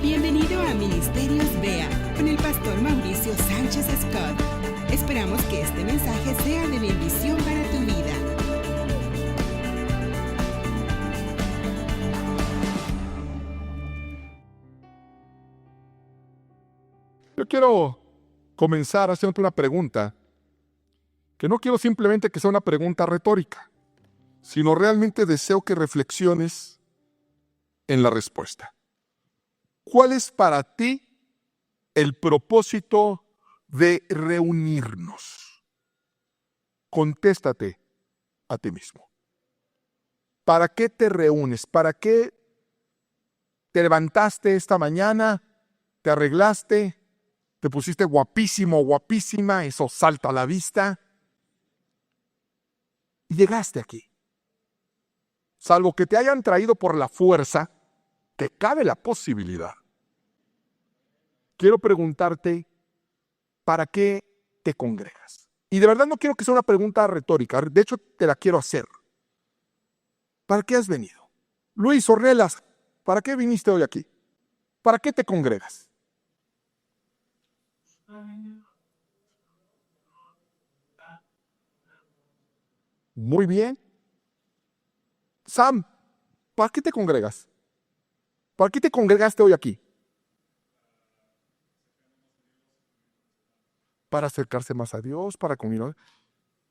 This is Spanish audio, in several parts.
Bienvenido a Ministerios BEA con el pastor Mauricio Sánchez Scott. Esperamos que este mensaje sea de bendición para tu vida. Yo quiero comenzar haciéndote una pregunta, que no quiero simplemente que sea una pregunta retórica, sino realmente deseo que reflexiones en la respuesta. ¿Cuál es para ti el propósito de reunirnos? Contéstate a ti mismo. ¿Para qué te reúnes? ¿Para qué te levantaste esta mañana? ¿Te arreglaste? ¿Te pusiste guapísimo o guapísima? Eso salta a la vista. Y llegaste aquí. Salvo que te hayan traído por la fuerza, te cabe la posibilidad. Quiero preguntarte, ¿para qué te congregas? Y de verdad no quiero que sea una pregunta retórica, de hecho te la quiero hacer. ¿Para qué has venido? Luis Ornelas, ¿para qué viniste hoy aquí? ¿Para qué te congregas? Muy bien. Sam, ¿para qué te congregas? ¿Para qué te congregaste hoy aquí? Para acercarse más a Dios, para comunión.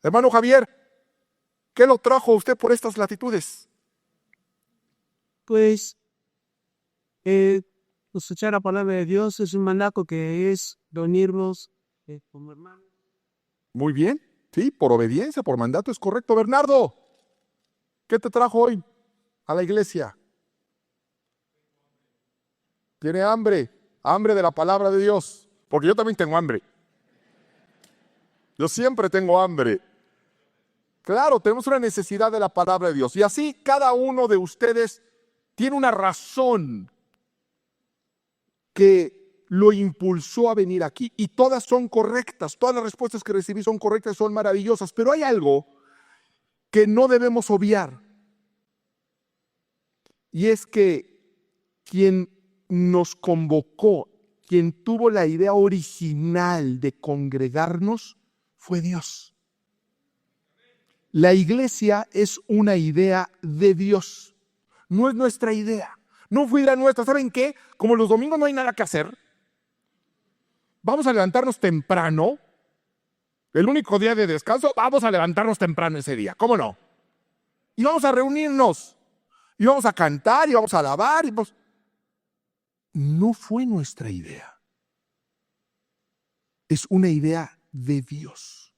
Hermano Javier, ¿qué lo trajo a usted por estas latitudes? Pues, escuchar la palabra de Dios es un mandato que es reunirnos como hermanos. Muy bien, sí, por obediencia, por mandato es correcto. Bernardo, ¿qué te trajo hoy a la iglesia? Tiene hambre de la palabra de Dios, porque yo también tengo hambre. Yo siempre tengo hambre. Claro, tenemos una necesidad de la palabra de Dios. Y así cada uno de ustedes tiene una razón que lo impulsó a venir aquí. Y todas son correctas. Todas las respuestas que recibí son correctas, son maravillosas. Pero hay algo que no debemos obviar. Y es que quien nos convocó, quien tuvo la idea original de congregarnos, fue Dios. La iglesia es una idea de Dios, no es nuestra idea, no fue idea nuestra. ¿Saben qué? Como los domingos no hay nada que hacer, vamos a levantarnos temprano, el único día de descanso, vamos a levantarnos temprano ese día, ¿cómo no? Y vamos a reunirnos, y vamos a cantar, y vamos a alabar, No fue nuestra idea, es una idea de Dios.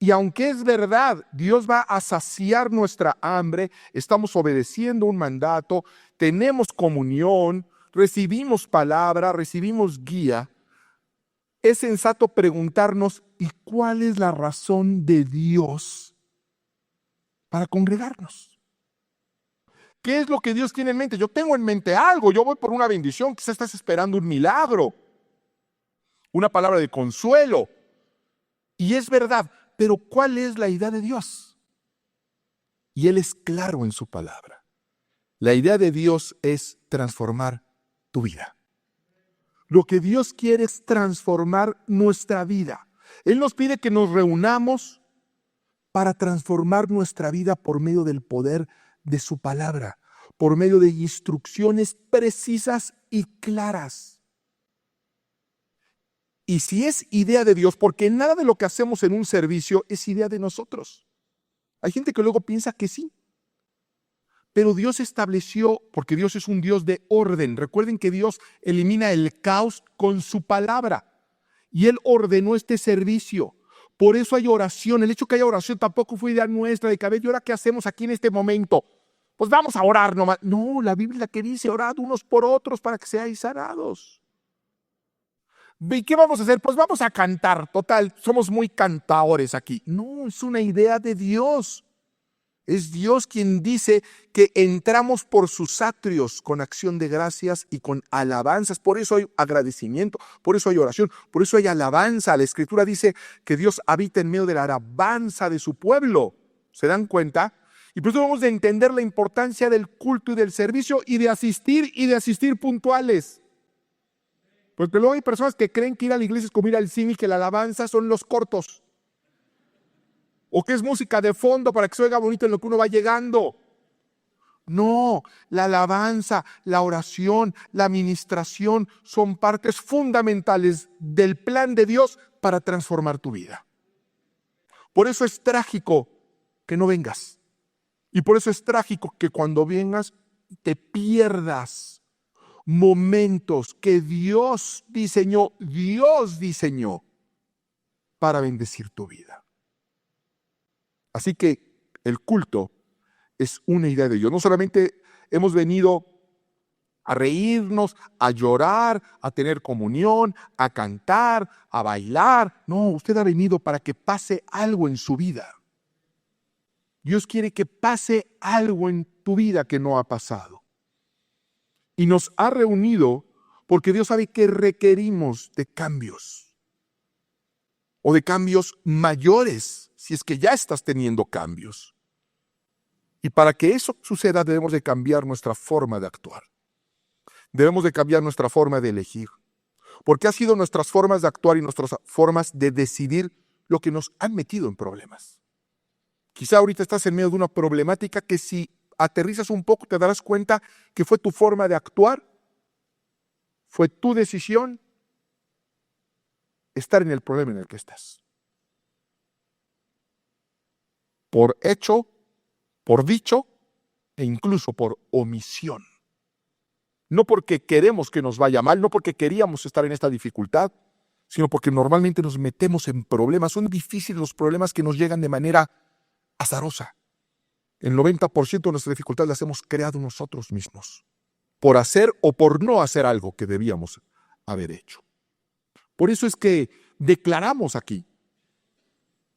Y aunque es verdad, Dios va a saciar nuestra hambre, estamos obedeciendo un mandato, tenemos comunión, recibimos palabra, recibimos guía, es sensato preguntarnos, ¿y cuál es la razón de Dios para congregarnos? ¿Qué es lo que Dios tiene en mente? Yo tengo en mente algo, yo voy por una bendición, quizás estás esperando un milagro, una palabra de consuelo. Y es verdad, pero ¿cuál es la idea de Dios? Y Él es claro en su palabra. La idea de Dios es transformar tu vida. Lo que Dios quiere es transformar nuestra vida. Él nos pide que nos reunamos para transformar nuestra vida por medio del poder de su palabra, por medio de instrucciones precisas y claras. Y si es idea de Dios, porque nada de lo que hacemos en un servicio es idea de nosotros. Hay gente que luego piensa que sí. Pero Dios estableció, porque Dios es un Dios de orden. Recuerden que Dios elimina el caos con su palabra. Y Él ordenó este servicio. Por eso hay oración. El hecho que haya oración tampoco fue idea nuestra de que, a ver, ¿y ahora qué hacemos aquí en este momento? Pues vamos a orar nomás. No, la Biblia que dice, orad unos por otros para que seáis sanados. ¿Y qué vamos a hacer? Pues vamos a cantar. Total, somos muy cantadores aquí. No, es una idea de Dios. Es Dios quien dice que entramos por sus atrios con acción de gracias y con alabanzas. Por eso hay agradecimiento, por eso hay oración, por eso hay alabanza. La Escritura dice que Dios habita en medio de la alabanza de su pueblo. ¿Se dan cuenta? Y por eso debemos de entender la importancia del culto y del servicio y de asistir puntuales. Porque luego hay personas que creen que ir a la iglesia es como ir al cine y que la alabanza son los cortos. O que es música de fondo para que se oiga bonito en lo que uno va llegando. No, la alabanza, la oración, la administración son partes fundamentales del plan de Dios para transformar tu vida. Por eso es trágico que no vengas. Y por eso es trágico que cuando vengas te pierdas momentos que Dios diseñó para bendecir tu vida. Así que el culto es una idea de Dios. No solamente hemos venido a reírnos, a llorar, a tener comunión, a cantar, a bailar. No, usted ha venido para que pase algo en su vida. Dios quiere que pase algo en tu vida que no ha pasado. Y nos ha reunido porque Dios sabe que requerimos de cambios. O de cambios mayores, si es que ya estás teniendo cambios. Y para que eso suceda debemos de cambiar nuestra forma de actuar. Debemos de cambiar nuestra forma de elegir. Porque ha sido nuestras formas de actuar y nuestras formas de decidir lo que nos han metido en problemas. Quizá ahorita estás en medio de una problemática que si aterrizas un poco te darás cuenta que fue tu forma de actuar, fue tu decisión estar en el problema en el que estás. Por hecho, por dicho e incluso por omisión. No porque queremos que nos vaya mal, no porque queríamos estar en esta dificultad, sino porque normalmente nos metemos en problemas. Son difíciles los problemas que nos llegan de manera azarosa. El 90% de nuestras dificultades las hemos creado nosotros mismos, por hacer o por no hacer algo que debíamos haber hecho. Por eso es que declaramos aquí,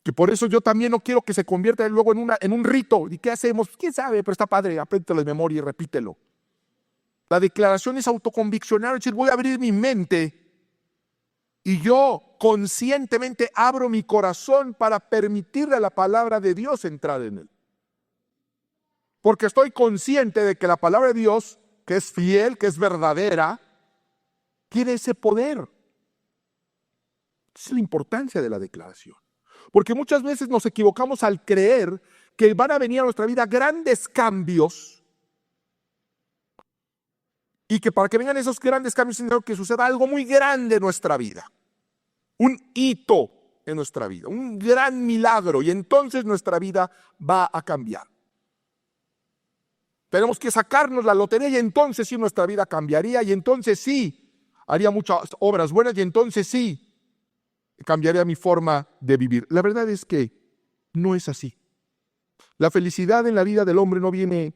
que por eso yo también no quiero que se convierta luego en un rito. ¿Y qué hacemos? ¿Quién sabe? Pero está padre, apréndelo de memoria y repítelo. La declaración es autoconviccionar, es decir, voy a abrir mi mente y yo conscientemente abro mi corazón para permitirle a la palabra de Dios entrar en él. Porque estoy consciente de que la palabra de Dios, que es fiel, que es verdadera, tiene ese poder. Esa es la importancia de la declaración. Porque muchas veces nos equivocamos al creer que van a venir a nuestra vida grandes cambios y que para que vengan esos grandes cambios es necesario que suceda algo muy grande en nuestra vida. Un hito en nuestra vida, un gran milagro, y entonces nuestra vida va a cambiar. Tenemos que sacarnos la lotería y entonces sí nuestra vida cambiaría y entonces sí haría muchas obras buenas y entonces sí cambiaría mi forma de vivir. La verdad es que no es así. La felicidad en la vida del hombre no viene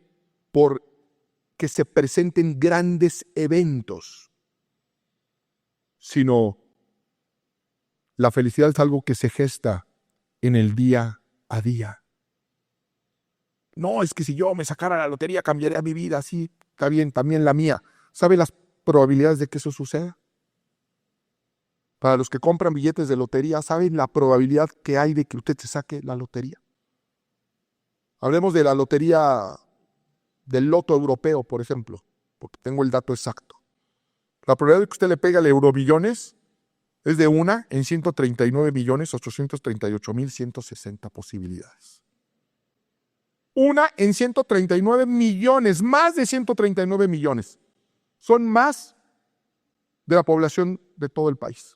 por que se presenten grandes eventos, sino la felicidad es algo que se gesta en el día a día. No, es que si yo me sacara la lotería cambiaría mi vida. Sí, está bien, también la mía. ¿Sabe las probabilidades de que eso suceda? Para los que compran billetes de lotería, ¿saben la probabilidad que hay de que usted se saque la lotería? Hablemos de la lotería del loto europeo, por ejemplo, porque tengo el dato exacto. La probabilidad de que usted le pegue al Euromillones es de 1 en 139.838.160 posibilidades. 1 en 139 millones, más de 139 millones. Son más de la población de todo el país.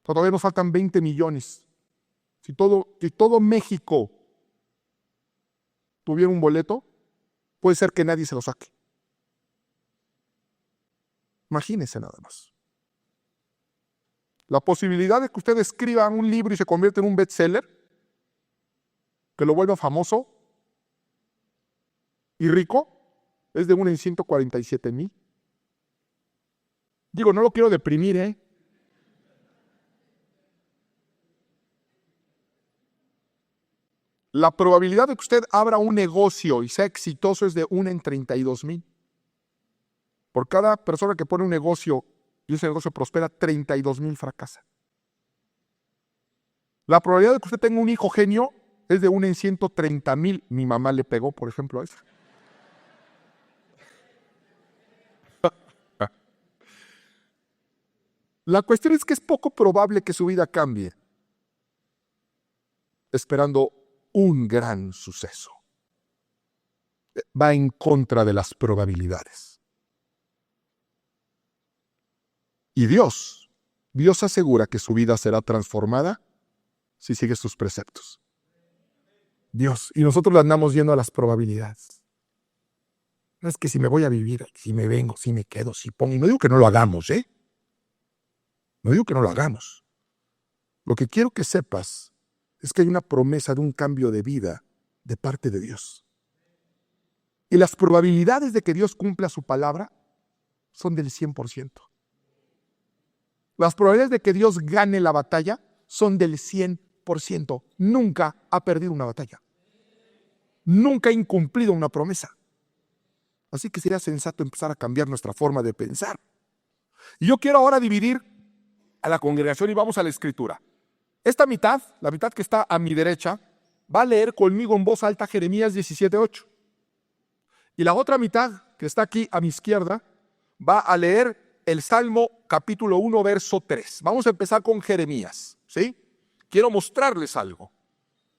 Todavía nos faltan 20 millones. Si todo México tuviera un boleto, puede ser que nadie se lo saque. Imagínese nada más. La posibilidad de que usted escriba un libro y se convierta en un bestseller, que lo vuelva famoso y rico, es de 1 en 147,000. Digo, no lo quiero deprimir, ¿eh? La probabilidad de que usted abra un negocio y sea exitoso es de 1 en 32,000. Por cada persona que pone un negocio y ese negocio prospera, 32,000 fracasan. La probabilidad de que usted tenga un hijo genio Es de 1 en 130,000. Mi mamá le pegó, por ejemplo, a eso. La cuestión es que es poco probable que su vida cambie esperando un gran suceso. Va en contra de las probabilidades. Y Dios asegura que su vida será transformada si sigue sus preceptos. Dios, y nosotros le andamos yendo a las probabilidades. No es que si me voy a vivir, si me vengo, si me quedo, si pongo. Y no digo que no lo hagamos, ¿eh? No digo que no lo hagamos. Lo que quiero que sepas es que hay una promesa de un cambio de vida de parte de Dios. Y las probabilidades de que Dios cumpla su palabra son del 100%. Las probabilidades de que Dios gane la batalla son del 100%. Nunca ha perdido una batalla. Nunca ha incumplido una promesa. Así que sería sensato empezar a cambiar nuestra forma de pensar. Y yo quiero ahora dividir a la congregación y vamos a la escritura. Esta mitad, la mitad que está a mi derecha, va a leer conmigo en voz alta Jeremías 17:8. Y la otra mitad, que está aquí a mi izquierda, va a leer el Salmo capítulo 1, verso 3. Vamos a empezar con Jeremías, ¿sí? Quiero mostrarles algo.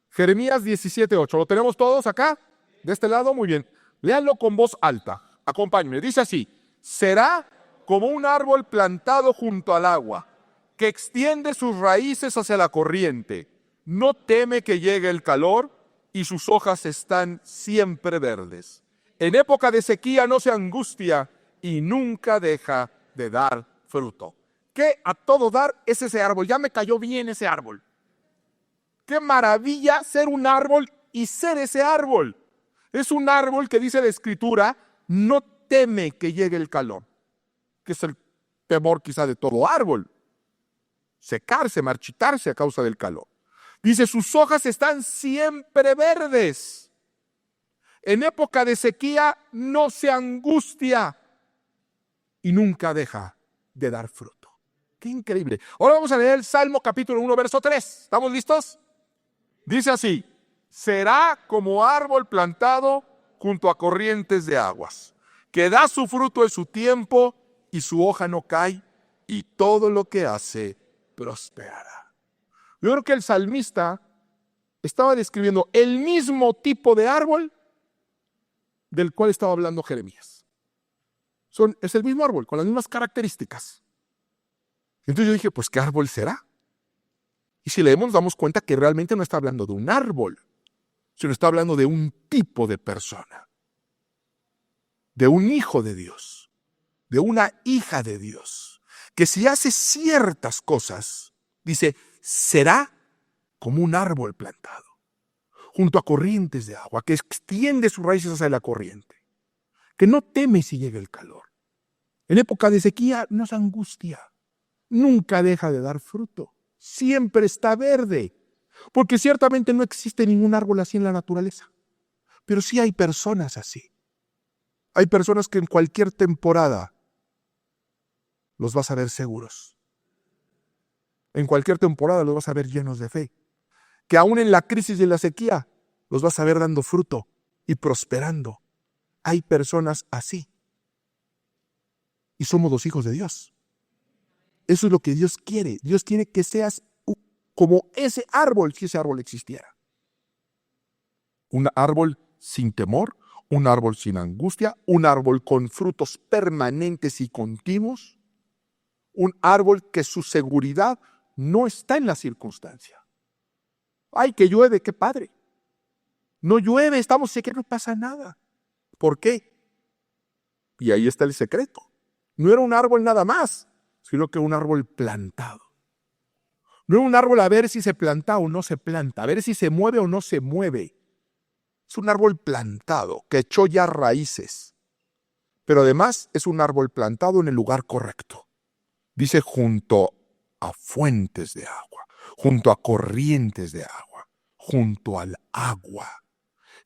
Jeremías 17:8. ¿Lo tenemos todos acá? ¿De este lado? Muy bien. Léanlo con voz alta. Acompáñenme. Dice así: será como un árbol plantado junto al agua, que extiende sus raíces hacia la corriente. No teme que llegue el calor y sus hojas están siempre verdes. En época de sequía no se angustia y nunca deja de dar fruto. ¿Qué a todo dar es ese árbol? Ya me cayó bien ese árbol. Qué maravilla ser un árbol y ser ese árbol. Es un árbol que dice la Escritura, no teme que llegue el calor, que es el temor quizá de todo árbol. Secarse, marchitarse a causa del calor. Dice, sus hojas están siempre verdes. En época de sequía no se angustia y nunca deja de dar fruto. ¡Qué increíble! Ahora vamos a leer el Salmo capítulo 1, verso 3. ¿Estamos listos? Dice así: será como árbol plantado junto a corrientes de aguas, que da su fruto en su tiempo y su hoja no cae, y todo lo que hace prosperará. Yo creo que el salmista estaba describiendo el mismo tipo de árbol del cual estaba hablando Jeremías. Es el mismo árbol, con las mismas características. Entonces yo dije, pues ¿qué árbol será? Y si leemos nos damos cuenta que realmente no está hablando de un árbol, sino está hablando de un tipo de persona, de un hijo de Dios, de una hija de Dios, que si hace ciertas cosas, dice, será como un árbol plantado junto a corrientes de agua, que extiende sus raíces hacia la corriente, que no teme si llega el calor. En época de sequía no se angustia, nunca deja de dar fruto, siempre está verde, porque ciertamente no existe ningún árbol así en la naturaleza, pero sí hay personas así. Hay personas que en cualquier temporada los vas a ver seguros. En cualquier temporada los vas a ver llenos de fe. Que aún en la crisis y en la sequía los vas a ver dando fruto y prosperando. Hay personas así. Y somos los hijos de Dios. Eso es lo que Dios quiere. Dios quiere que seas como ese árbol, si ese árbol existiera. Un árbol sin temor, un árbol sin angustia, un árbol con frutos permanentes y continuos, un árbol que su seguridad no está en la circunstancia. ¡Ay, que llueve! ¡Qué padre! No llueve, estamos secos, no pasa nada. ¿Por qué? Y ahí está el secreto. No era un árbol nada más, sino que un árbol plantado. No era un árbol a ver si se planta o no se planta, a ver si se mueve o no se mueve. Es un árbol plantado, que echó ya raíces. Pero además es un árbol plantado en el lugar correcto. Dice junto a fuentes de agua, junto a corrientes de agua, junto al agua.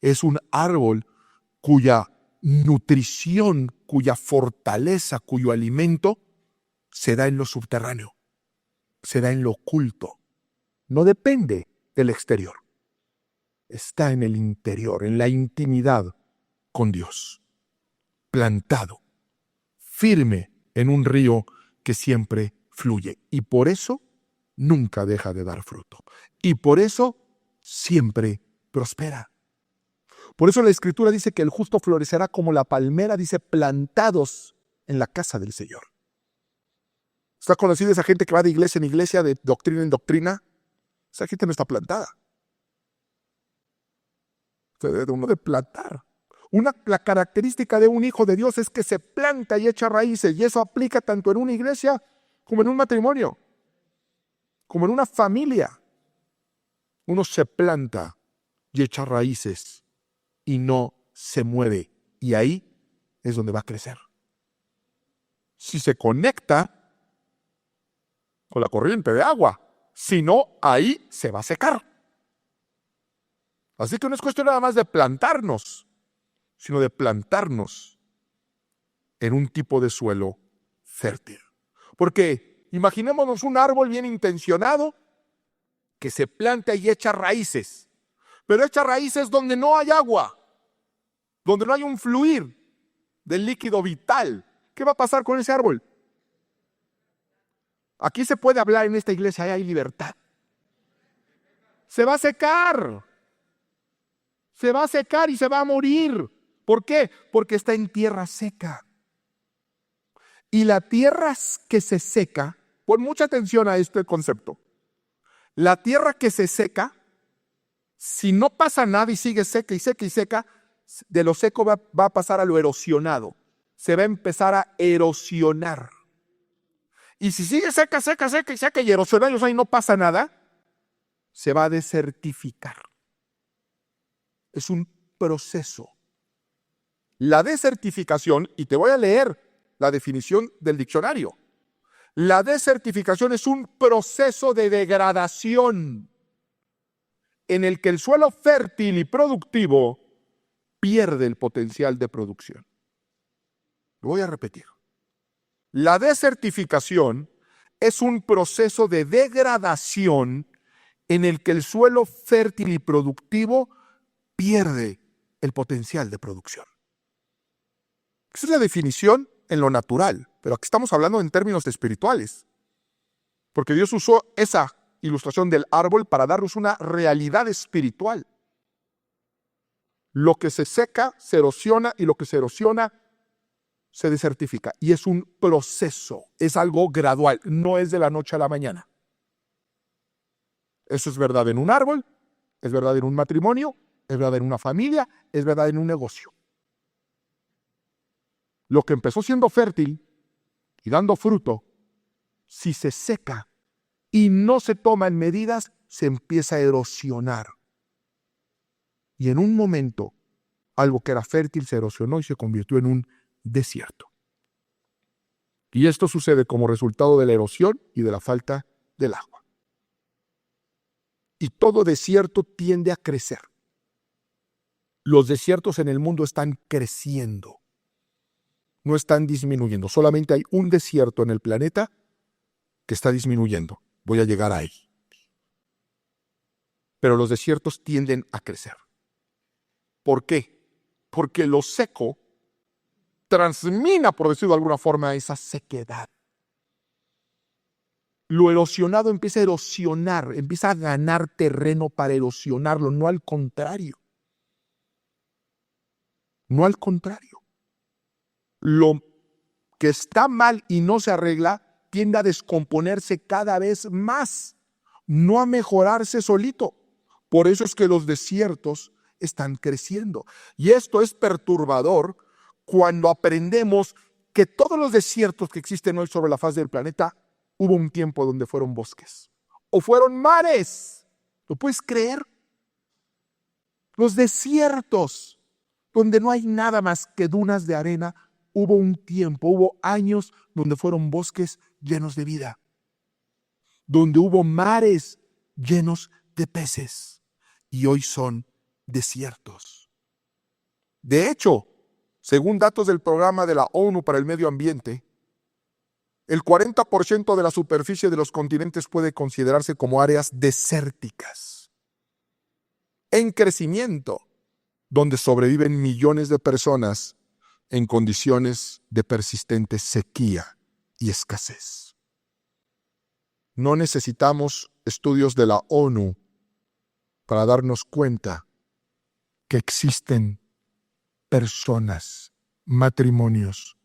Es un árbol cuya nutrición, cuya fortaleza, cuyo alimento se da en lo subterráneo, se da en lo oculto. No depende del exterior. está en el interior, en la intimidad con Dios, plantado, firme en un río que siempre fluye. Y por eso nunca deja de dar fruto. Y por eso siempre prospera. Por eso la Escritura dice que el justo florecerá como la palmera, dice, plantados en la casa del Señor. ¿Está conocida esa gente que va de iglesia en iglesia, de doctrina en doctrina? Esa gente no está plantada. Se debe de uno de plantar. La característica de un hijo de Dios es que se planta y echa raíces, y eso aplica tanto en una iglesia como en un matrimonio, como en una familia. Uno se planta y echa raíces y no se mueve, y ahí es donde va a crecer. Si se conecta con la corriente de agua, si no, ahí se va a secar. Así que no es cuestión nada más de plantarnos, sino de plantarnos en un tipo de suelo fértil. Porque imaginémonos un árbol bien intencionado que se planta y echa raíces, pero echa raíces donde no hay agua, donde no hay un fluir del líquido vital. ¿Qué va a pasar con ese árbol? Aquí se puede hablar en esta iglesia, hay libertad. Se va a secar. Se va a secar y se va a morir. ¿Por qué? Porque está en tierra seca. Y la tierra que se seca, pon mucha atención a este concepto. La tierra que se seca, si no pasa nada y sigue seca y seca y seca, de lo seco va a pasar a lo erosionado. Se va a empezar a erosionar. Y si sigue seca, seca, seca y seca y erosionada, y no pasa nada, se va a desertificar. Es un proceso. La desertificación, y te voy a leer la definición del diccionario. La desertificación es un proceso de degradación en el que el suelo fértil y productivo pierde el potencial de producción. Lo voy a repetir. La desertificación es un proceso de degradación en el que el suelo fértil y productivo pierde el potencial de producción. Esa es la definición en lo natural, pero aquí estamos hablando en términos espirituales, porque Dios usó esa ilustración del árbol para darnos una realidad espiritual. Lo que se seca se erosiona y lo que se erosiona se desertifica. Y es un proceso, es algo gradual, no es de la noche a la mañana. Eso es verdad en un árbol, es verdad en un matrimonio, es verdad en una familia, es verdad en un negocio. Lo que empezó siendo fértil y dando fruto, si se seca y no se toman medidas, se empieza a erosionar. Y en un momento, algo que era fértil se erosionó y se convirtió en un desierto. Y esto sucede como resultado de la erosión y de la falta del agua. Y todo desierto tiende a crecer. Los desiertos en el mundo están creciendo, no están disminuyendo. Solamente hay un desierto en el planeta que está disminuyendo. Voy a llegar a él. Pero los desiertos tienden a crecer. ¿Por qué? Porque lo seco transmina, por decirlo de alguna forma, esa sequedad. Lo erosionado empieza a erosionar, empieza a ganar terreno para erosionarlo, no al contrario. No al contrario. Lo que está mal y no se arregla tiende a descomponerse cada vez más, no a mejorarse solito. Por eso es que los desiertos están creciendo. Y esto es perturbador cuando aprendemos que todos los desiertos que existen hoy sobre la faz del planeta, hubo un tiempo donde fueron bosques o fueron mares. ¿Lo puedes creer? Los desiertos donde no hay nada más que dunas de arena, hubo un tiempo, hubo años donde fueron bosques llenos de vida, donde hubo mares llenos de peces, y hoy son desiertos. De hecho, según datos del programa de la ONU para el Medio Ambiente, el 40% de la superficie de los continentes puede considerarse como áreas desérticas. en crecimiento, donde sobreviven millones de personas en condiciones de persistente sequía y escasez. No necesitamos estudios de la ONU para darnos cuenta que existen personas, matrimonios,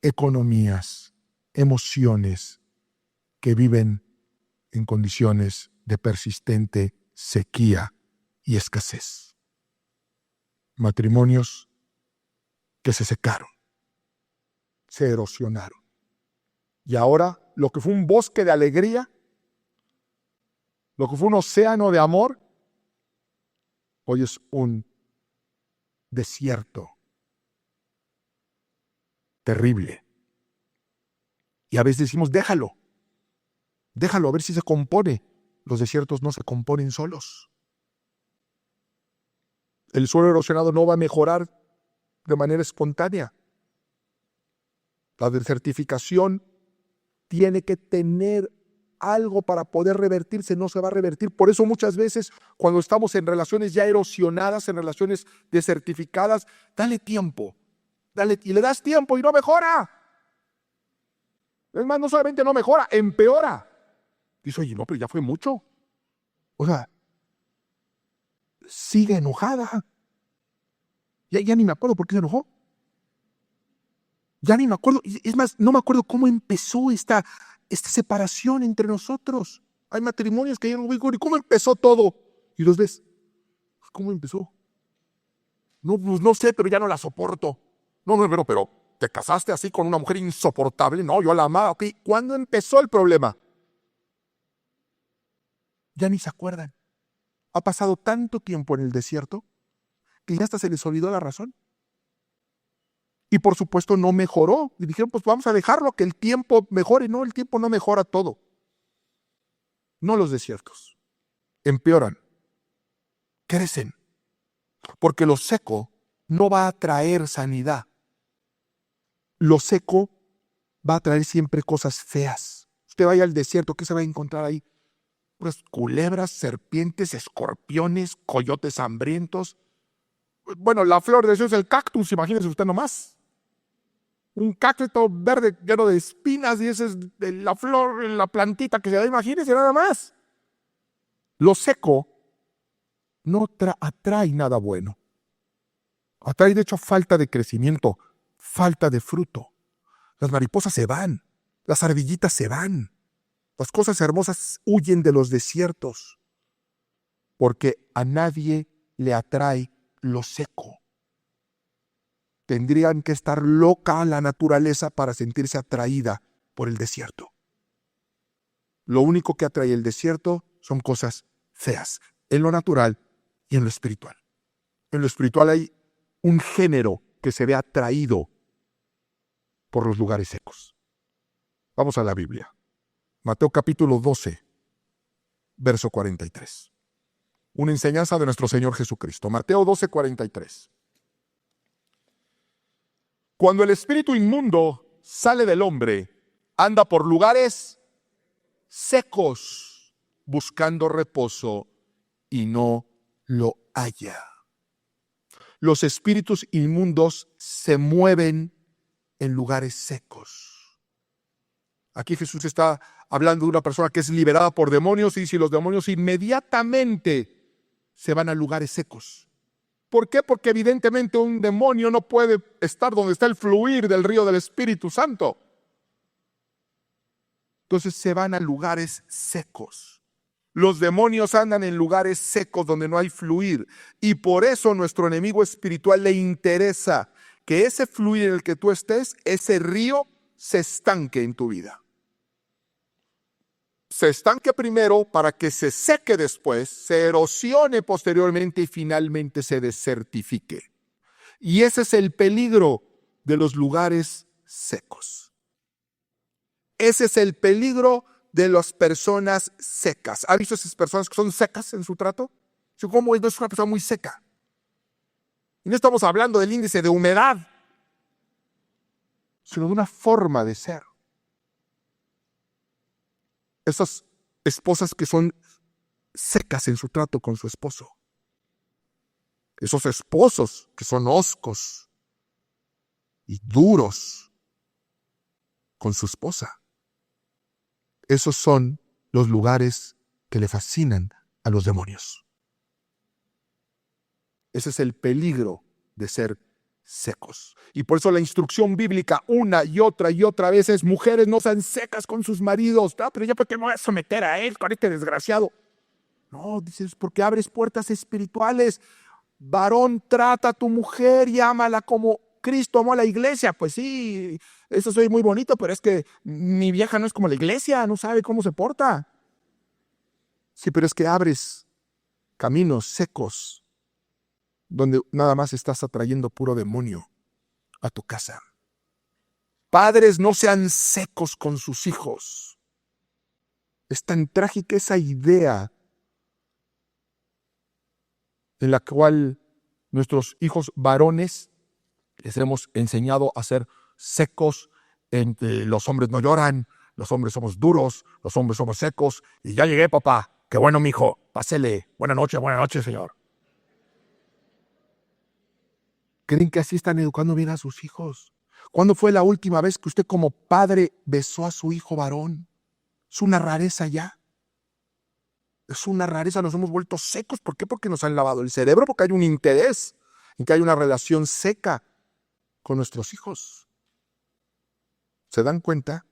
economías, emociones que viven en condiciones de persistente sequía y escasez. Matrimonios que se secaron, se erosionaron. Y ahora lo que fue un bosque de alegría, lo que fue un océano de amor, hoy es un desierto terrible. Y a veces decimos, déjalo a ver si se compone. Los desiertos no se componen solos. El suelo erosionado no va a mejorar de manera espontánea. La desertificación tiene que tener algo para poder revertirse, no se va a revertir. Por eso muchas veces cuando estamos en relaciones ya erosionadas, en relaciones desertificadas, dale tiempo, y le das tiempo y no mejora. Es más, no solamente no mejora, empeora. Dice, oye, no, pero ya fue mucho. O sea, sigue enojada. Ya ni me acuerdo por qué se enojó. Ya ni me acuerdo. Es más, no me acuerdo cómo empezó esta separación entre nosotros. Hay matrimonios que llegan, ¿y cómo empezó todo? Y los ves, ¿cómo empezó? No, pues no sé, pero ya no la soporto. No, pero ¿te casaste así con una mujer insoportable? No, yo la amaba. Ok, ¿cuándo empezó el problema? Ya ni se acuerdan. Ha pasado tanto tiempo en el desierto que ya hasta se les olvidó la razón. Y por supuesto no mejoró. Y dijeron, pues vamos a dejarlo, que el tiempo mejore. No, el tiempo no mejora todo. No los desiertos. Empeoran. Crecen. Porque lo seco no va a traer sanidad. Lo seco va a traer siempre cosas feas. Usted vaya al desierto, ¿qué se va a encontrar ahí? Pues culebras, serpientes, escorpiones, coyotes hambrientos. Bueno, la flor de eso es el cactus, imagínese usted nomás. Un cactus todo verde lleno de espinas y esa es la flor, la plantita que se da, imagínese nada más. Lo seco no atrae nada bueno. Atrae de hecho falta de crecimiento, falta de fruto. Las mariposas se van, las ardillitas se van. Las cosas hermosas huyen de los desiertos porque a nadie le atrae lo seco. Tendrían que estar loca la naturaleza para sentirse atraída por el desierto. Lo único que atrae el desierto son cosas feas, en lo natural y en lo espiritual. En lo espiritual hay un género que se ve atraído por los lugares secos. Vamos a la Biblia. Mateo capítulo 12, verso 43. Una enseñanza de nuestro Señor Jesucristo. Mateo 12, 43. Cuando el espíritu inmundo sale del hombre, anda por lugares secos, buscando reposo, y no lo halla. Los espíritus inmundos se mueven en lugares secos. Aquí Jesús está hablando de una persona que es liberada por demonios y si los demonios inmediatamente se van a lugares secos. ¿Por qué? Porque evidentemente un demonio no puede estar donde está el fluir del río del Espíritu Santo. Entonces se van a lugares secos. Los demonios andan en lugares secos donde no hay fluir y por eso nuestro enemigo espiritual le interesa que ese fluir en el que tú estés, ese río, se estanque en tu vida. Se estanque primero para que se seque después, se erosione posteriormente y finalmente se desertifique. Y ese es el peligro de los lugares secos. Ese es el peligro de las personas secas. ¿Ha visto esas personas que son secas en su trato? ¿Cómo es? No es una persona muy seca. Y no estamos hablando del índice de humedad, sino de una forma de ser. Esas esposas que son secas en su trato con su esposo. Esos esposos que son hoscos y duros con su esposa. Esos son los lugares que le fascinan a los demonios. Ese es el peligro de ser secos. Y por eso la instrucción bíblica una y otra vez es: mujeres, no sean secas con sus maridos. No, pero ya, ¿por qué me voy a someter a él con este desgraciado? No, dices, porque abres puertas espirituales. Varón, trata a tu mujer y ámala como Cristo amó a la iglesia. Pues sí, eso soy muy bonito, pero es que mi vieja no es como la iglesia, no sabe cómo se porta. Sí, pero es que abres caminos secos donde nada más estás atrayendo puro demonio a tu casa. Padres, no sean secos con sus hijos. Es tan trágica esa idea en la cual nuestros hijos varones les hemos enseñado a ser secos, en que los hombres no lloran, los hombres somos duros, los hombres somos secos. Y ya llegué, papá. Qué bueno, mijo. Pásele. Buenas noches, señor. ¿Creen que así están educando bien a sus hijos? ¿Cuándo fue la última vez que usted como padre besó a su hijo varón? Es una rareza ya. Es una rareza, nos hemos vuelto secos. ¿Por qué? Porque nos han lavado el cerebro, porque hay un interés en que hay una relación seca con nuestros hijos. ¿Se dan cuenta?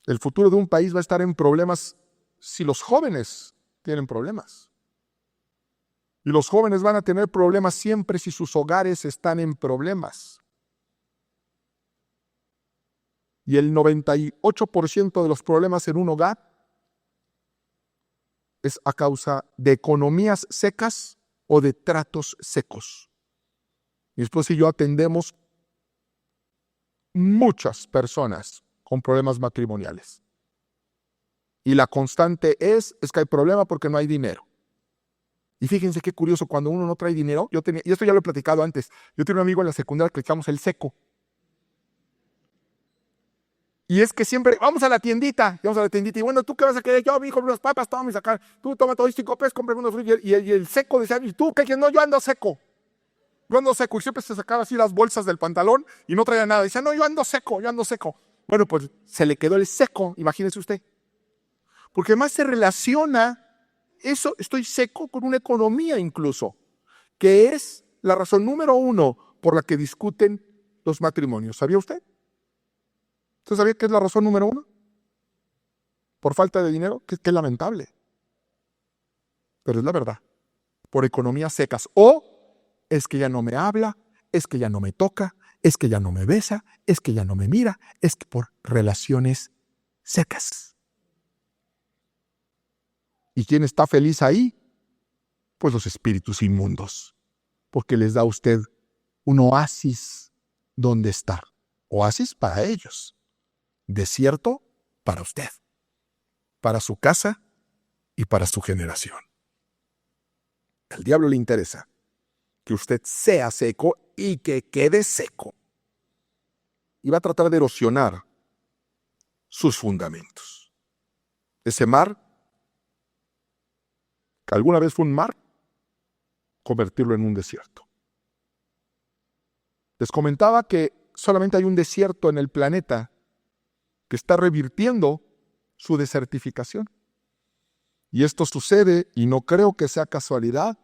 El futuro de un país va a estar en problemas si los jóvenes tienen problemas. Y los jóvenes van a tener problemas siempre si sus hogares están en problemas. Y el 98% de los problemas en un hogar es a causa de economías secas o de tratos secos. Mi esposa y yo atendemos muchas personas con problemas matrimoniales. Y la constante es que hay problema porque no hay dinero. Y fíjense qué curioso, cuando uno no trae dinero, y esto ya lo he platicado antes, yo tenía un amigo en la secundaria que le echamos el seco. Y es que siempre, vamos a la tiendita, y bueno, ¿tú qué vas a querer? Yo, mi hijo, unas papas, toma, y sacar, tú toma todo 5 pesos, compra unos frijoles, y el seco decía, ¿y tú qué? No, yo ando seco, y siempre se sacaba así las bolsas del pantalón y no traía nada, decía, no, yo ando seco. Bueno, pues se le quedó el seco, imagínese usted, porque además se relaciona eso, estoy seco, con una economía incluso, que es la razón número 1 por la que discuten los matrimonios. ¿Sabía usted? ¿Usted sabía que es la razón número 1? Por falta de dinero, que es lamentable. Pero es la verdad. Por economías secas. O es que ya no me habla, es que ya no me toca, es que ya no me besa, es que ya no me mira, es que por relaciones secas. ¿Y quién está feliz ahí? Pues los espíritus inmundos. Porque les da a usted un oasis donde estar. Oasis para ellos. Desierto para usted. Para su casa y para su generación. Al diablo le interesa que usted sea seco y que quede seco. Y va a tratar de erosionar sus fundamentos. Ese mar, que alguna vez fue un mar, convertirlo en un desierto. Les comentaba que solamente hay un desierto en el planeta que está revirtiendo su desertificación. Y esto sucede, y no creo que sea casualidad,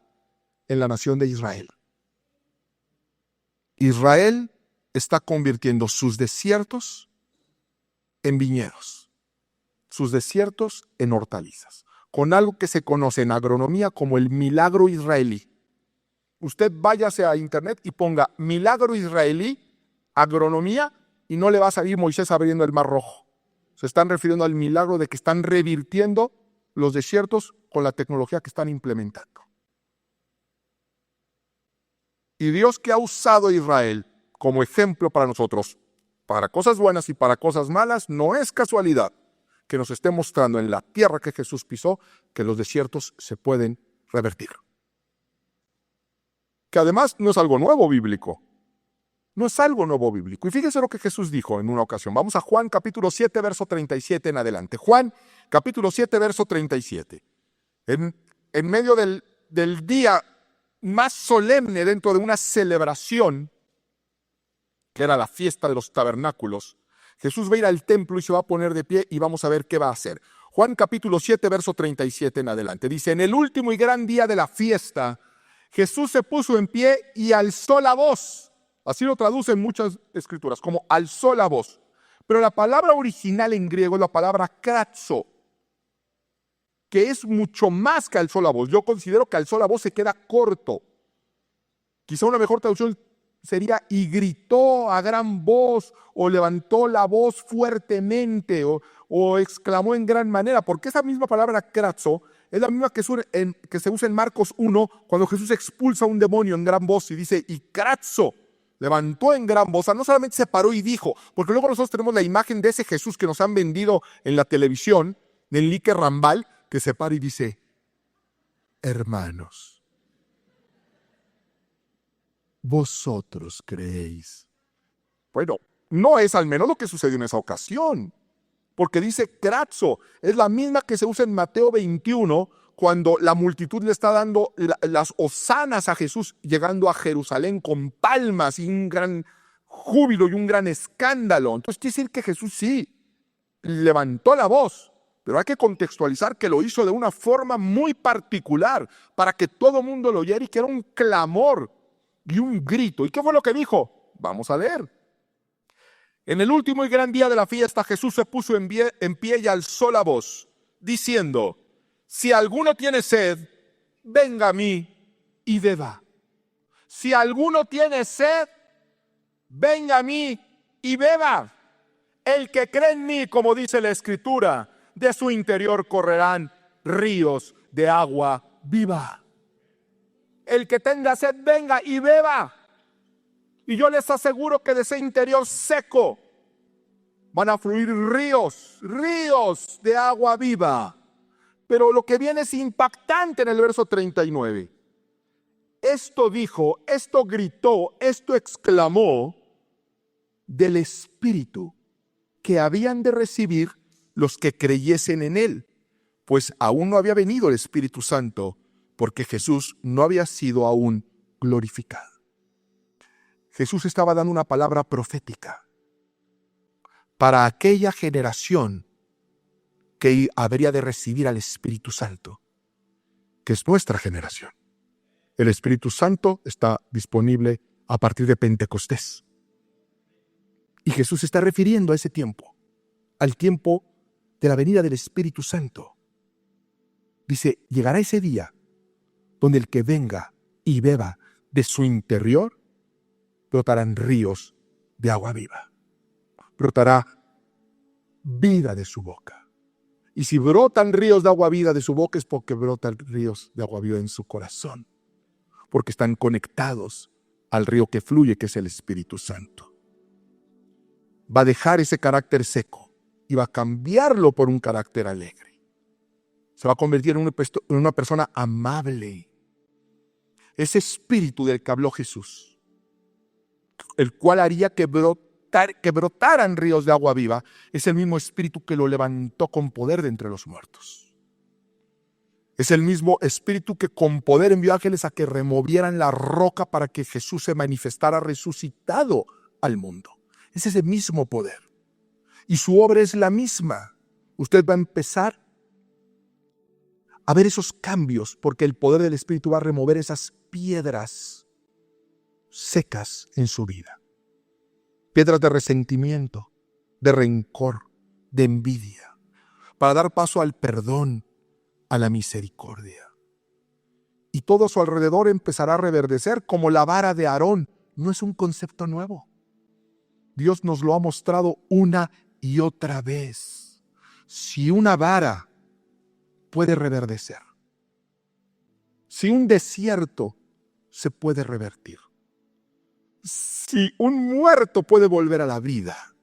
en la nación de Israel. Israel está convirtiendo sus desiertos en viñedos, sus desiertos en hortalizas, con algo que se conoce en agronomía como el milagro israelí. Usted váyase a internet y ponga milagro israelí, agronomía, y no le va a salir Moisés abriendo el Mar Rojo. Se están refiriendo al milagro de que están revirtiendo los desiertos con la tecnología que están implementando. Y Dios, que ha usado a Israel como ejemplo para nosotros, para cosas buenas y para cosas malas, no es casualidad que nos esté mostrando en la tierra que Jesús pisó que los desiertos se pueden revertir. Que además no es algo nuevo bíblico. No es algo nuevo bíblico. Y fíjese lo que Jesús dijo en una ocasión. Vamos a Juan capítulo 7, verso 37 en adelante. Juan capítulo 7, verso 37. En medio del día más solemne dentro de una celebración, que era la fiesta de los tabernáculos, Jesús va a ir al templo y se va a poner de pie y vamos a ver qué va a hacer. Juan capítulo 7, verso 37 en adelante. Dice, en el último y gran día de la fiesta, Jesús se puso en pie y alzó la voz. Así lo traducen muchas escrituras, como alzó la voz. Pero la palabra original en griego es la palabra kratzo, que es mucho más que alzó la voz. Yo considero que alzó la voz se queda corto. Quizá una mejor traducción sería y gritó a gran voz, o levantó la voz fuertemente, o exclamó en gran manera, porque esa misma palabra kratzo es la misma que se usa en Marcos 1, cuando Jesús expulsa a un demonio en gran voz y dice, y kratzo, levantó en gran voz. O sea, no solamente se paró y dijo, porque luego nosotros tenemos la imagen de ese Jesús que nos han vendido en la televisión, de Enrique Rambal, que se para y dice, hermanos, vosotros creéis. Bueno, no es al menos lo que sucedió en esa ocasión, porque dice kratzo, es la misma que se usa en Mateo 21, cuando la multitud le está dando las hosanas a Jesús, llegando a Jerusalén con palmas y un gran júbilo y un gran escándalo. Entonces quiere decir que Jesús sí levantó la voz, pero hay que contextualizar que lo hizo de una forma muy particular, para que todo el mundo lo oyera y que era un clamor y un grito. ¿Y qué fue lo que dijo? Vamos a leer. En el último y gran día de la fiesta, Jesús se puso en pie y alzó la voz, diciendo, si alguno tiene sed, venga a mí y beba. Si alguno tiene sed, venga a mí y beba. El que cree en mí, como dice la Escritura, de su interior correrán ríos de agua viva. El que tenga sed, venga y beba. Y yo les aseguro que de ese interior seco van a fluir ríos de agua viva. Pero lo que viene es impactante en el verso 39. Esto dijo, esto gritó, esto exclamó del Espíritu que habían de recibir los que creyesen en él, pues aún no había venido el Espíritu Santo, porque Jesús no había sido aún glorificado. Jesús estaba dando una palabra profética para aquella generación que habría de recibir al Espíritu Santo, que es nuestra generación. El Espíritu Santo está disponible a partir de Pentecostés. Y Jesús se está refiriendo a ese tiempo, al tiempo de la venida del Espíritu Santo. Dice, llegará ese día donde el que venga y beba de su interior, brotarán ríos de agua viva. Brotará vida de su boca. Y si brotan ríos de agua viva de su boca, es porque brotan ríos de agua viva en su corazón, porque están conectados al río que fluye, que es el Espíritu Santo. Va a dejar ese carácter seco y va a cambiarlo por un carácter alegre. Se va a convertir en una persona amable. Ese espíritu del que habló Jesús, el cual haría que brotaran ríos de agua viva, es el mismo espíritu que lo levantó con poder de entre los muertos. Es el mismo espíritu que con poder envió ángeles a que removieran la roca para que Jesús se manifestara resucitado al mundo. Es ese mismo poder. Y su obra es la misma. Usted va a empezar a ver esos cambios, porque el poder del Espíritu va a remover esas piedras secas en su vida. Piedras de resentimiento, de rencor, de envidia, para dar paso al perdón, a la misericordia. Y todo a su alrededor empezará a reverdecer como la vara de Aarón. No es un concepto nuevo. Dios nos lo ha mostrado una y otra vez. Si una vara puede reverdecer, si un desierto se puede revertir, si un muerto puede volver a la vida,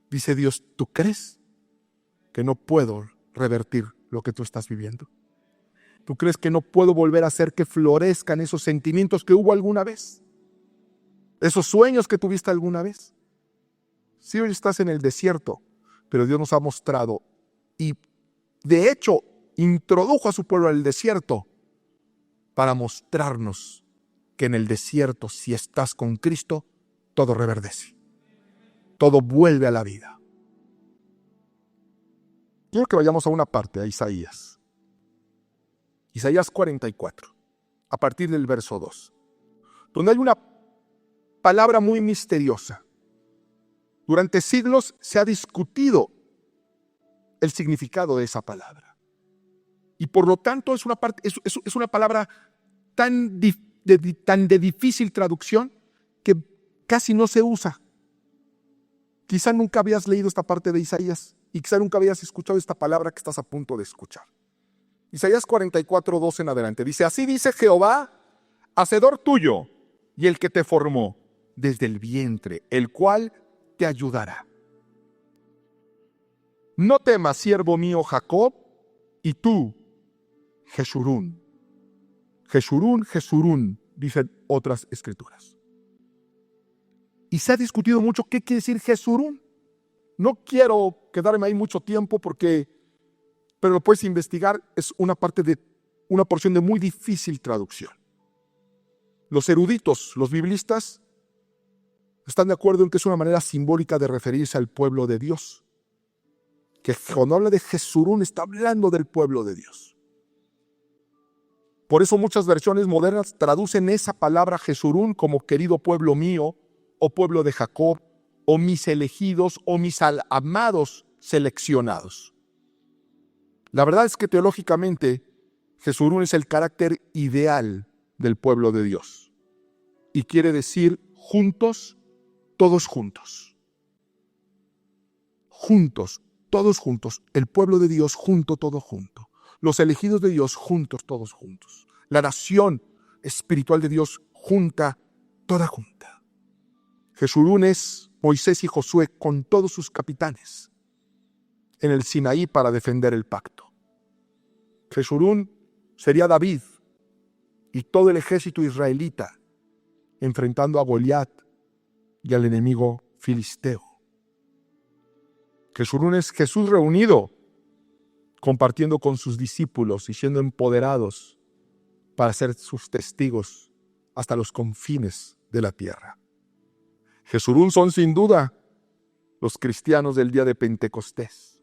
dice Dios, ¿tú crees que no puedo revertir lo que tú estás viviendo? ¿Tú crees que no puedo volver a hacer que florezcan esos sentimientos que hubo alguna vez? ¿Esos sueños que tuviste alguna vez? Sí, hoy estás en el desierto, pero Dios nos ha mostrado y de hecho introdujo a su pueblo al desierto para mostrarnos que en el desierto, si estás con Cristo, todo reverdece. Todo vuelve a la vida. Quiero que vayamos a una parte, a Isaías. Isaías 44, a partir del verso 2, donde hay una palabra muy misteriosa. Durante siglos se ha discutido el significado de esa palabra. Y por lo tanto es una palabra tan de difícil traducción que casi no se usa. Quizá nunca habías leído esta parte de Isaías y quizá nunca habías escuchado esta palabra que estás a punto de escuchar. Isaías 44, 2 en adelante dice: así dice Jehová, hacedor tuyo y el que te formó desde el vientre, el cual te ayudará. No temas, siervo mío Jacob, y tú, Jeshurún. Jeshurún, Jeshurún, dicen otras escrituras. Y se ha discutido mucho qué quiere decir Jeshurún. No quiero quedarme ahí mucho tiempo pero lo puedes investigar, es una porción de muy difícil traducción. Los eruditos, los biblistas, están de acuerdo en que es una manera simbólica de referirse al pueblo de Dios. Que cuando habla de Jeshurún está hablando del pueblo de Dios. Por eso muchas versiones modernas traducen esa palabra Jeshurún como querido pueblo mío, o pueblo de Jacob, o mis elegidos, o mis amados seleccionados. La verdad es que teológicamente Jeshurún es el carácter ideal del pueblo de Dios. Y quiere decir juntos, todos juntos. Juntos, todos juntos. El pueblo de Dios junto, todo junto. Los elegidos de Dios juntos, todos juntos. La nación espiritual de Dios junta, toda junta. Jeshurún es Moisés y Josué con todos sus capitanes en el Sinaí para defender el pacto. Jeshurún sería David y todo el ejército israelita enfrentando a Goliat y al enemigo filisteo. Jeshurún es Jesús reunido, compartiendo con sus discípulos y siendo empoderados para ser sus testigos hasta los confines de la tierra. Jeshurún son sin duda los cristianos del día de Pentecostés,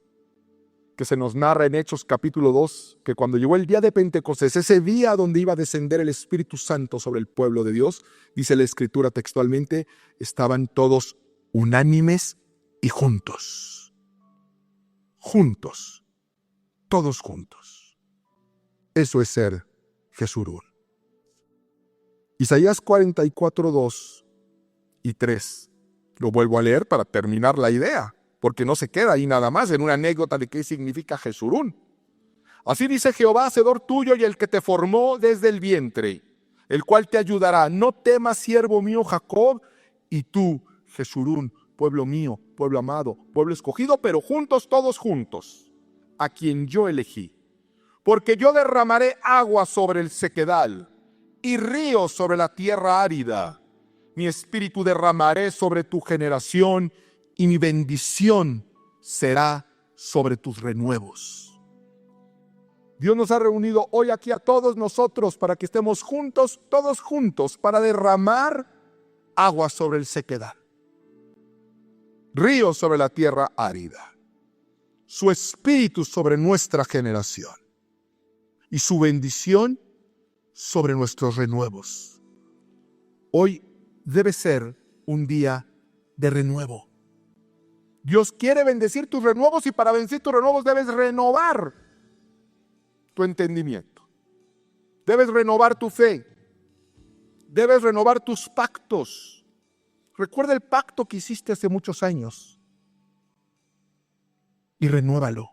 que se nos narra en Hechos capítulo 2, que cuando llegó el día de Pentecostés, ese día donde iba a descender el Espíritu Santo sobre el pueblo de Dios, dice la Escritura textualmente, estaban todos unánimes y juntos. Juntos, todos juntos. Eso es ser Jeshurún. Isaías 44, 2 y 3. Lo vuelvo a leer para terminar la idea, porque no se queda ahí nada más en una anécdota de qué significa Jeshurún. Así dice Jehová, hacedor tuyo y el que te formó desde el vientre, el cual te ayudará. No temas, siervo mío Jacob, y tú, Jeshurún, pueblo mío, pueblo amado, pueblo escogido, pero juntos, todos juntos, a quien yo elegí. Porque yo derramaré agua sobre el sequedal y ríos sobre la tierra árida. Mi espíritu derramaré sobre tu generación y mi bendición será sobre tus renuevos. Dios nos ha reunido hoy aquí a todos nosotros para que estemos juntos, todos juntos, para derramar agua sobre el sequedal, ríos sobre la tierra árida, su espíritu sobre nuestra generación y su bendición sobre nuestros renuevos. Hoy debe ser un día de renuevo. Dios quiere bendecir tus renuevos y para bendecir tus renuevos debes renovar tu entendimiento. Debes renovar tu fe. Debes renovar tus pactos. Recuerda el pacto que hiciste hace muchos años y renuévalo.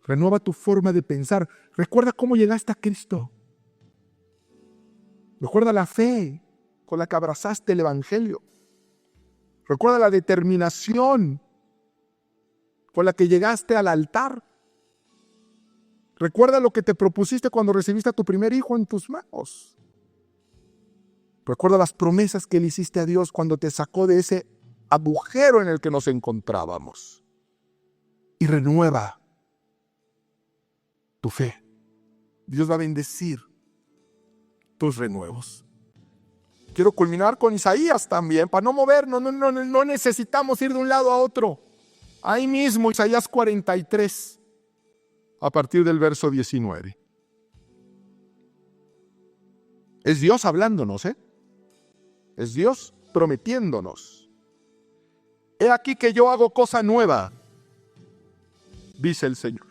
Renueva tu forma de pensar. Recuerda cómo llegaste a Cristo. Recuerda la fe con la que abrazaste el Evangelio. Recuerda la determinación con la que llegaste al altar. Recuerda lo que te propusiste cuando recibiste a tu primer hijo en tus manos. Recuerda las promesas que le hiciste a Dios cuando te sacó de ese agujero en el que nos encontrábamos. Y renueva tu fe. Dios va a bendecir tus renuevos. Quiero culminar con Isaías también, para no movernos, no necesitamos ir de un lado a otro. Ahí mismo, Isaías 43, a partir del verso 19. Es Dios hablándonos, Es Dios prometiéndonos. He aquí que yo hago cosa nueva, dice el Señor.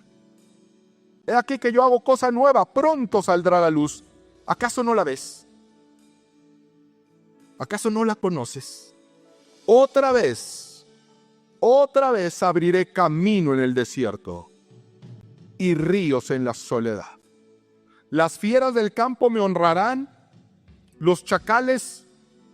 He aquí que yo hago cosa nueva, pronto saldrá la luz. ¿Acaso no la ves? ¿Acaso no la conoces? Otra vez abriré camino en el desierto y ríos en la soledad. Las fieras del campo me honrarán, los chacales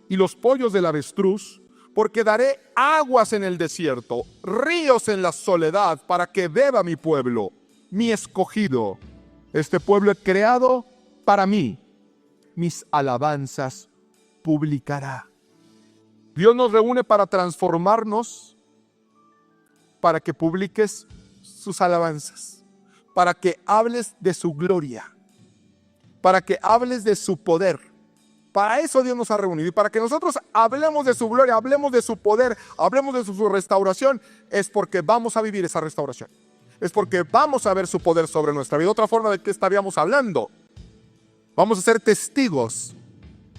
y los pollos del avestruz, porque daré aguas en el desierto, ríos en la soledad, para que beba mi pueblo, mi escogido. Este pueblo he creado para mí, mis alabanzas publicará. Dios nos reúne para transformarnos, para que publiques sus alabanzas, para que hables de su gloria, para que hables de su poder. Para eso Dios nos ha reunido, y para que nosotros hablemos de su gloria, hablemos de su poder, hablemos de su restauración, es porque vamos a vivir esa restauración. Es porque vamos a ver su poder sobre nuestra vida. Otra forma de que estaríamos hablando, vamos a ser testigos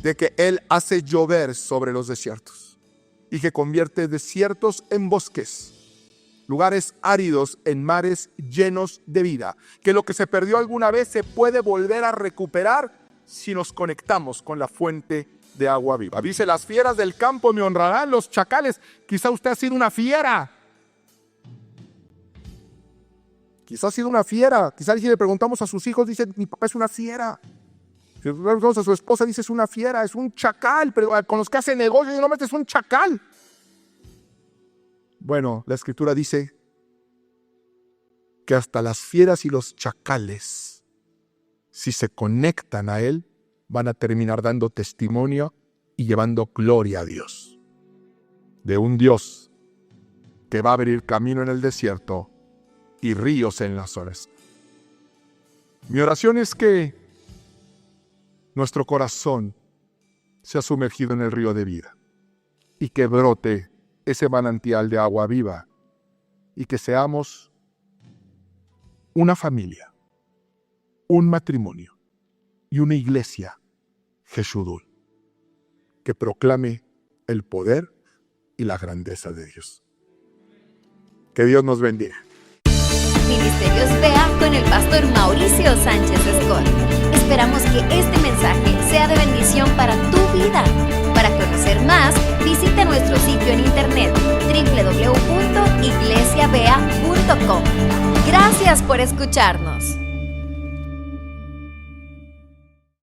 de que Él hace llover sobre los desiertos y que convierte desiertos en bosques, lugares áridos en mares llenos de vida, que lo que se perdió alguna vez se puede volver a recuperar si nos conectamos con la fuente de agua viva. Dice, las fieras del campo me honrarán, los chacales. Quizá usted ha sido una fiera. Quizá ha sido una fiera. Quizá si le preguntamos a sus hijos, dice, mi papá es una fiera. Si le preguntamos a su esposa, dice, es una fiera, es un chacal. Pero con los que hace negocio, normalmente es un chacal. Bueno, la Escritura dice que hasta las fieras y los chacales, si se conectan a Él, van a terminar dando testimonio y llevando gloria a Dios. De un Dios que va a abrir camino en el desierto y ríos en las olas. Mi oración es que nuestro corazón sea sumergido en el río de vida y que brote ese manantial de agua viva y que seamos una familia, un matrimonio y una iglesia Jeshudul, que proclame el poder y la grandeza de Dios. Que Dios nos bendiga. Ministerios BEA con el pastor Mauricio Sánchez Escort. Esperamos que este mensaje sea de bendición para tu vida. Para conocer más, visita nuestro sitio en internet www.iglesiabea.com. Gracias por escucharnos.